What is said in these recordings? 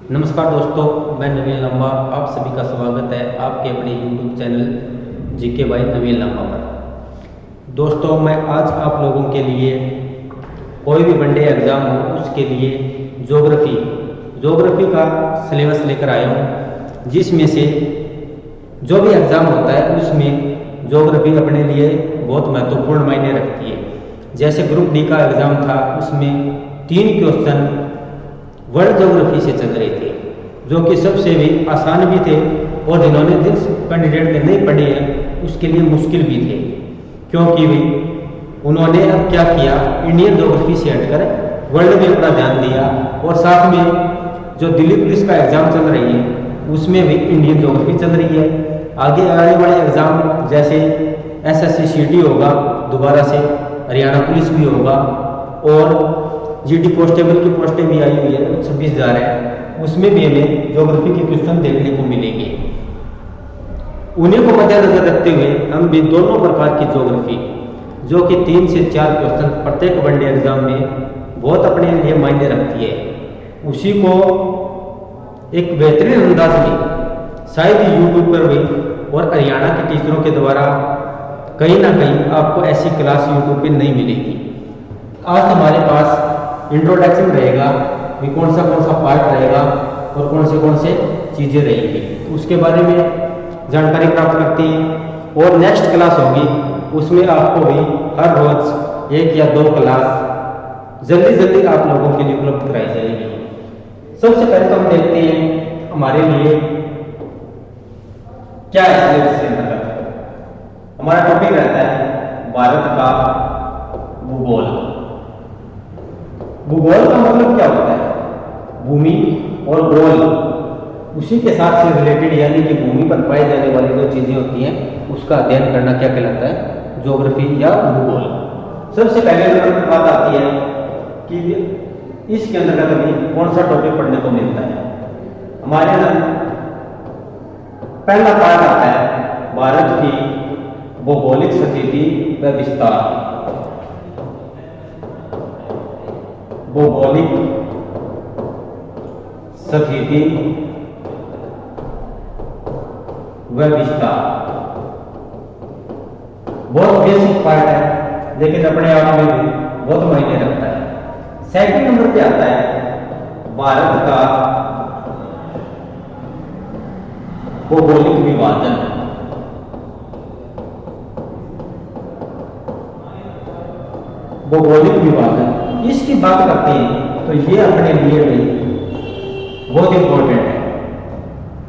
नमस्कार दोस्तों, मैं नवीन लंबा। आप सभी का स्वागत है आपके अपने YouTube चैनल जीके बाय नवीन लंबा पर। दोस्तों, मैं आज आप लोगों के लिए कोई भी वनडे एग्ज़ाम हो उसके लिए ज्योग्राफी का सिलेबस लेकर आया हूँ, जिसमें से जो भी एग्ज़ाम होता है उसमें ज्योग्राफी अपने लिए बहुत महत्वपूर्ण मायने रखती है। जैसे ग्रुप डी का एग्ज़ाम था, उसमें 3 क्वेश्चन वर्ल्ड ज्योग्राफी से चल रहे थे, जो कि सबसे भी आसान भी थे और जिन्होंने जिस कैंडिडेट ने नहीं पढ़े हैं उसके लिए मुश्किल भी थे, क्योंकि भी उन्होंने अब क्या किया, इंडियन ज्योग्राफी से हटकर वर्ल्ड में अपना ध्यान दिया। और साथ में जो दिल्ली पुलिस का एग्ज़ाम चल रही है उसमें भी इंडियन ज्योग्राफी चल रही है। आगे आने वाले एग्ज़ाम जैसे SSC CT होगा, दोबारा से हरियाणा पुलिस भी होगा, और GD कांस्टेबल की पोस्टें भी आई हुई है, 26,000 है, उसमें भी हमें ज्योग्राफी के क्वेश्चन देखने को मिलेंगे। उन्हीं को मद्देनजर रखते हुए हम भी दोनों प्रकार की ज्योग्राफी, जो कि 3 से 4 क्वेश्चन प्रत्येक वनडे एग्जाम में बहुत अपने लिए मायने रखती है, उसी को एक बेहतरीन अंदाज में शायद यूट्यूब पर भी और हरियाणा के टीचरों के द्वारा कहीं ना कहीं आपको ऐसी क्लास यूट्यूब पे नहीं मिलेगी। आज हमारे पास इंट्रोडक्शन रहेगा भी कौन सा पार्ट रहेगा और कौन से चीज़ें रहेंगी, उसके बारे में जानकारी प्राप्त करते हैं। और नेक्स्ट क्लास होगी, उसमें आपको भी हर रोज 1 या 2 क्लास जल्दी आप लोगों के लिए उपलब्ध कराई जाएगी। सबसे पहले तो हम देखते हैं हमारे लिए क्या है सिलेबस के अंतर्गत। हमारा टॉपिक रहता है भारत का भूगोल। भूगोल का मतलब क्या होता है? भूमि और गोल, उसी के साथ से रिलेटेड, यानी कि भूमि पर पाई जाने वाली जो चीजें होती हैं उसका अध्ययन करना क्या कहलाता है? ज्योग्राफी या भूगोल। सबसे पहले बात आती है कि इसके अंतर्गत हमें कौन सा टॉपिक पढ़ने को मिलता है। हमारे यहाँ पहला पार्ट आता है भारत की भौगोलिक स्थिति व विस्तार। भौगोलिक स्थिति व विस्तार बहुत बेसिक पार्ट है, लेकिन अपने आप में भी बहुत मायने रखता है। सेकंड नंबर पे आता है भारत का भौगोलिक विभाजन। भौगोलिक विभाजन इसकी बात करते हैं तो ये अपने लिए भी बहुत इंपॉर्टेंट है।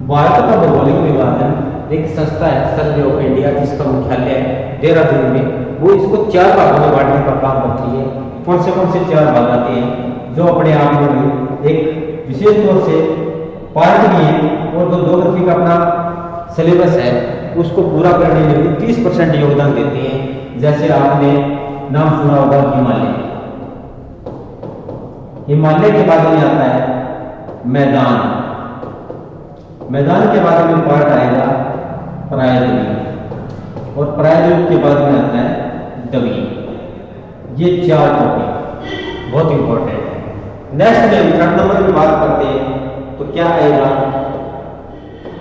भारत का भौगोलिक विभाजन एक संस्था है, सर्वे ऑफ इंडिया, जिसका मुख्यालय है देहरादून में। वो इसको 4 भागों में बांटने का काम करती है। कौन से 4 भाग आते हैं, जो अपने आप में भी एक विशेष तौर से पार्ट भी है, और जो ज्योग्राफी का अपना सिलेबस है उसको पूरा करने में भी 30% योगदान देते हैं। जैसे आपने नाम सुना होगा हिमालय। हिमालय के बाद में आता है मैदान। मैदान के बाद में पार्ट आएगा प्रायद्वीप, और प्रायद्वीप के बाद में आता है द्वीप। ये 4 टॉपिक बहुत इंपॉर्टेंट है। नेक्स्ट में 3rd नंबर की बात करते हैं तो क्या आएगा?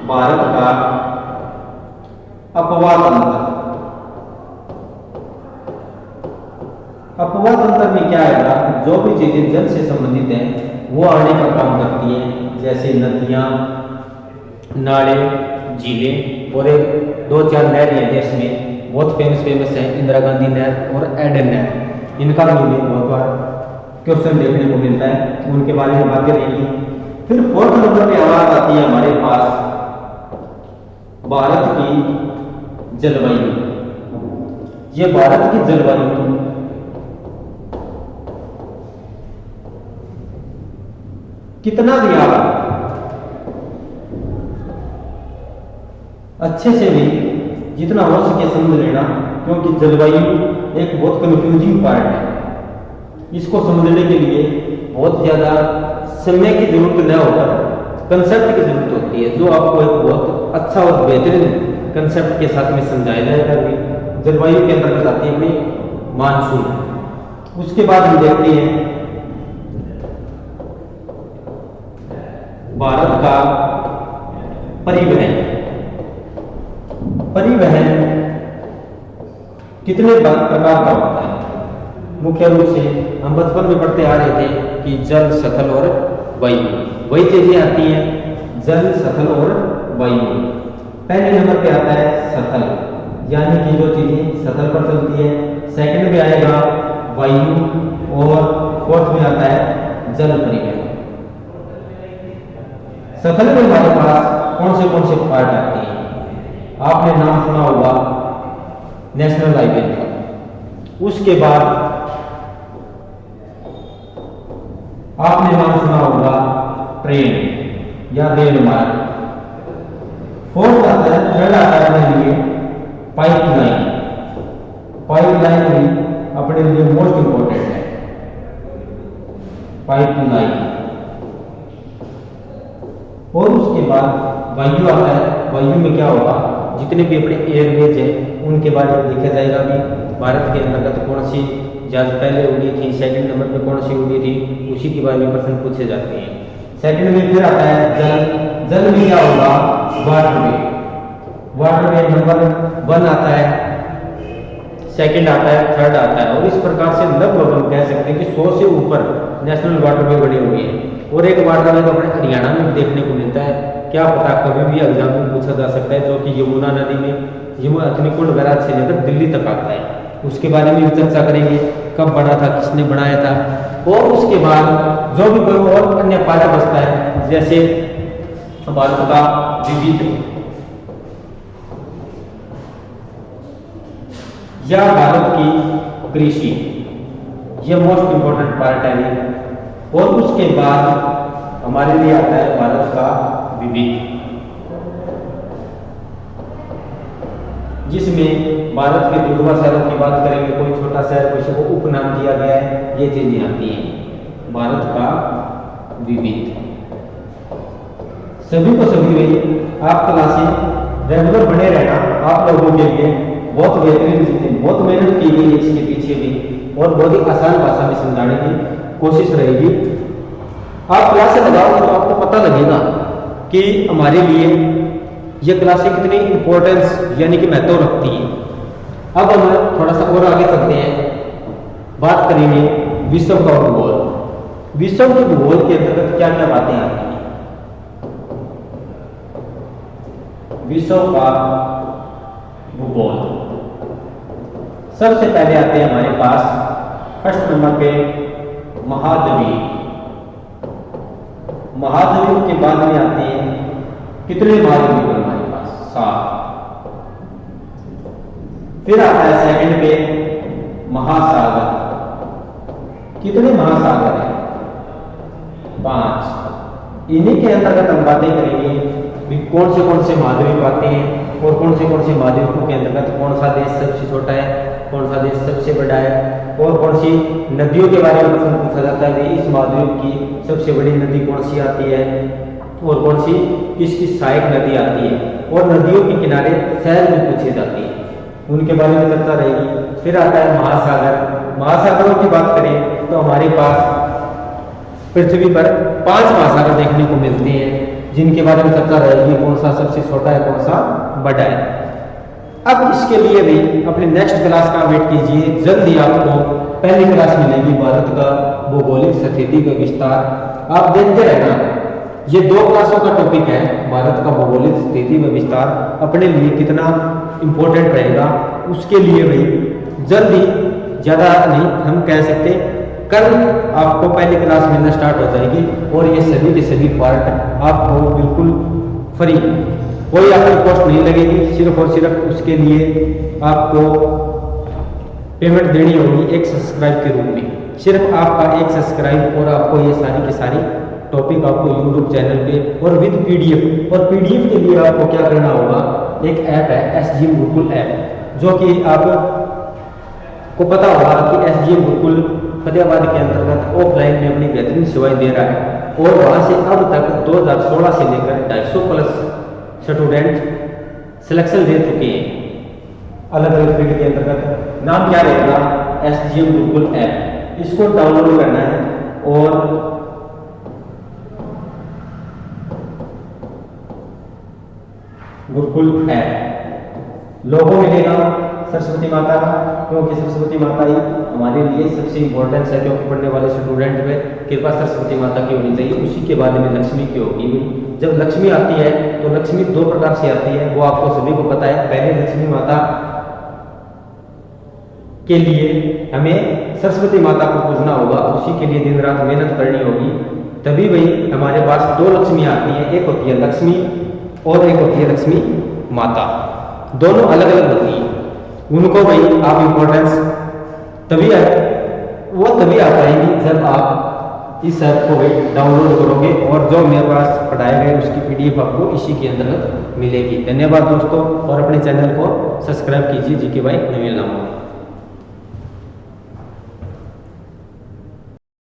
भारत का अपवाद तंत्र। अपवाद तंत्र में क्या आएगा? जो भी चीजें जल से संबंधित हैं वो आने का काम करती हैं, जैसे नदियां, नाले, झीलें, और 2-4 नहर हैं जिसमें बहुत फेमस है इंदिरा गांधी नहर और एडन नहर। इनका भी हमें बहुत बार क्वेश्चन देखने को मिलता है, उनके बारे में बातें रहेगी। फिर 4th नंबर पे आवाज आती है हमारे पास भारत की जलवायु। ये भारत की जलवायु कितना भी आप अच्छे से भी जितना हो सके समझ लेना, क्योंकि जलवायु एक बहुत कंफ्यूजिंग पार्ट है। इसको समझने के लिए बहुत ज्यादा समय की जरूरत न होकर कंसेप्ट की जरूरत होती है, जो आपको एक बहुत अच्छा और बेहतरीन कंसेप्ट के साथ में समझाया जाएगा। जलवायु के अंतर्गत आती है अपनी मानसून। उसके बाद हम देखते हैं भारत का परिवहन कितने प्रकार का होता है? मुख्य रूप से हम बचपन में पढ़ते आ रहे थे कि जल, स्थल और वायु, वही चीजें आती हैं, जल, स्थल और वायु। पहले नंबर पे आता है स्थल, यानी कि जो चीजें स्थल पर चलती है। सेकंड में आएगा वायु और फोर्थ में आता है जल परिवहन। स्थल में हमारे पास कौन से पार्ट आते हैं? आपने नाम सुना होगा नेशनल हाईवे का, उसके बाद आपने नाम सुना होगा ट्रेन या रेल मार्ग। फोर्थ आता है, थर्ड आता है अपने लिए पाइपलाइन। पाइपलाइन भी अपने लिए मोस्ट इंपॉर्टेंट है, पाइपलाइन। और उसके बाद वायु आता है। वायु में क्या होगा? जितने भी अपने एयरवेज है उनके बारे में लिखा जाएगा भी भारत के अंतर्गत कौन सी जहाज पहले उड़ी थी, सेकंड नंबर पे कौन सी उड़ी थी, उसी के बारे में प्रश्न पूछे जाते हैं। सेकंड में फिर आता है जल। जल में क्या होगा? वाटरवे। वाटरवे नंबर 1 आता है, सेकंड आता है, थर्ड आता है। और इस प्रकार से लगभग हम कह सकते हैं कि 100 से ऊपर नेशनल वाटरवे बने हुए हैं। और एक वाटरवे तो अपने हरियाणा में देखने को मिलता है, क्या पता कभी भी एग्जाम में पूछा जा सकता है, जो कि यमुना नदी में यमुना बैराज से लेकर दिल्ली तक आता है। उसके बारे में भी चर्चा करेंगे, कब बना था, किसने बनाया था। और उसके बाद जो भी कोई और अन्य पार्ट बचता है, जैसे भारत का विविध या भारत की कृषि, यह मोस्ट इंपोर्टेंट पार्ट है। और उसके बाद हमारे लिए आता है भारत का विविध, जिसमें भारत के जुड़वा शहरों की बात करेंगे, कोई छोटा शहर किसी को उपनाम दिया गया है, ये चीजें आती हैं। भारत का विविध सभी को सभी में आप क्लासें रेगुलर बने रहना आप लोगों के लिए बहुत बेहतरीन चीजें, बहुत मेहनत की गई है इसके पीछे भी, और बहुत ही आसान भाषा में समझाने की कोशिश रहेगी। आप क्लासें लगाओगे तो आपको पता लगेगा कि हमारे लिए ये क्लासें कितनी इंपॉर्टेंस यानी कि महत्व रखती है। अब हम थोड़ा सा और आगे चलते हैं, बात करेंगे विश्व का भूगोल। विश्व के भूगोल के अंतर्गत क्या क्या बातें आती हैं? विश्व का भूगोल सबसे पहले आते हैं हमारे पास फर्स्ट नंबर पे महाद्वीप। महाद्वीप के बाद में आते हैं कितने महाद्वीप है हमारे पास? 7। फिर आता है सेकंड पे महासागर। कितने महासागर हैं? 5। इन्हीं के अंतर्गत हम बातें करेंगे भी कौन से महाद्वीप आते हैं और कौन से महाद्वीपों के अंतर्गत कौन सा देश सबसे छोटा है, कौन सा देश सबसे बड़ा है, और कौन सी नदियों के बारे में प्रश्न पूछा जाता है कि इस महाद्वीप की सबसे बड़ी नदी कौन सी आती है और कौन सी किसकी सहायक नदी आती है, और नदियों के किनारे शहर भी पूछे जाते हैं, उनके बारे में चर्चा रहेगी। फिर आता है महासागर। महासागरों की बात करें तो हमारे पास पृथ्वी पर 5 महासागर देखने को मिलते हैं, जिनके बारे में चर्चा रहेगी, कौन सा सबसे छोटा है, कौन सा बड़ा है। अब इसके लिए भी अपने नेक्स्ट क्लास का वेट कीजिए, जल्द ही आपको पहली क्लास मिलेगी भारत का भौगोलिक स्थिति का विस्तार। आप देखते रहना, ये 2 क्लासों का टॉपिक है, भारत का भौगोलिक स्थिति व विस्तार अपने लिए कितना इंपॉर्टेंट रहेगा, उसके लिए भी जल्द ही, ज्यादा नहीं हम कह सकते, कल आपको पहली क्लास मिलना स्टार्ट हो जाएगी, और ये सभी के सभी पार्ट आपको बिल्कुल फ्री, कोई आपकी कॉस्ट नहीं लगेगी, सिर्फ और सिर्फ उसके लिए आपको पेमेंट देनी होगी एक सब्सक्राइब के रूप में। सिर्फ आपका एक सब्सक्राइब और आपको ये सारी की सारी टॉपिक आपको यूट्यूब चैनल पे और विद पीडीएफ। और पीडीएफ के लिए आपको क्या करना होगा, एक ऐप है SGM गुरुकुल ऐप, जो कि आपको पता होगा कि SGM गुरुकुल फतेहाबाद के अंतर्गत ऑफलाइन में अपनी बेहतरीन सेवाएं दे रहा है, और वहां से अब तक 2016 से लेकर 250 प्लस स्टूडेंट सिलेक्शन दे चुके हैं अलग अलग फील्ड के अंतर्गत। नाम क्या रहेगा? SGM Gurukul app. इसको डाउनलोड करना है और ऐप लोगो मिलेगा सरस्वती माता का, क्योंकि सरस्वती माता ही हमारे लिए सबसे इम्पोर्टेंस है, क्योंकि पढ़ने वाले स्टूडेंट में कृपा सरस्वती माता की होनी चाहिए। उसी के बाद में लक्ष्मी की होगी। जब लक्ष्मी आती है तो लक्ष्मी दो प्रकार से आती है, वो आपको सभी को पता है। पहले लक्ष्मी माता के लिए हमें सरस्वती माता को पूजना होगा, उसी के लिए दिन रात मेहनत करनी होगी, तभी भाई हमारे पास दो लक्ष्मी आती है। एक होती है लक्ष्मी और एक होती है लक्ष्मी माता, दोनों अलग अलग होती है। उनको भाई आप इम्पोर्टेंस तभी आ पाएंगी जब आप इस ऐप को भाई डाउनलोड करोगे, और जो मेरे पास पढ़ाए गए उसकी PDF आपको इसी के अंतर्गत मिलेगी। धन्यवाद दोस्तों, और अपने चैनल को सब्सक्राइब कीजिए। जीके भाई नवीन नाम।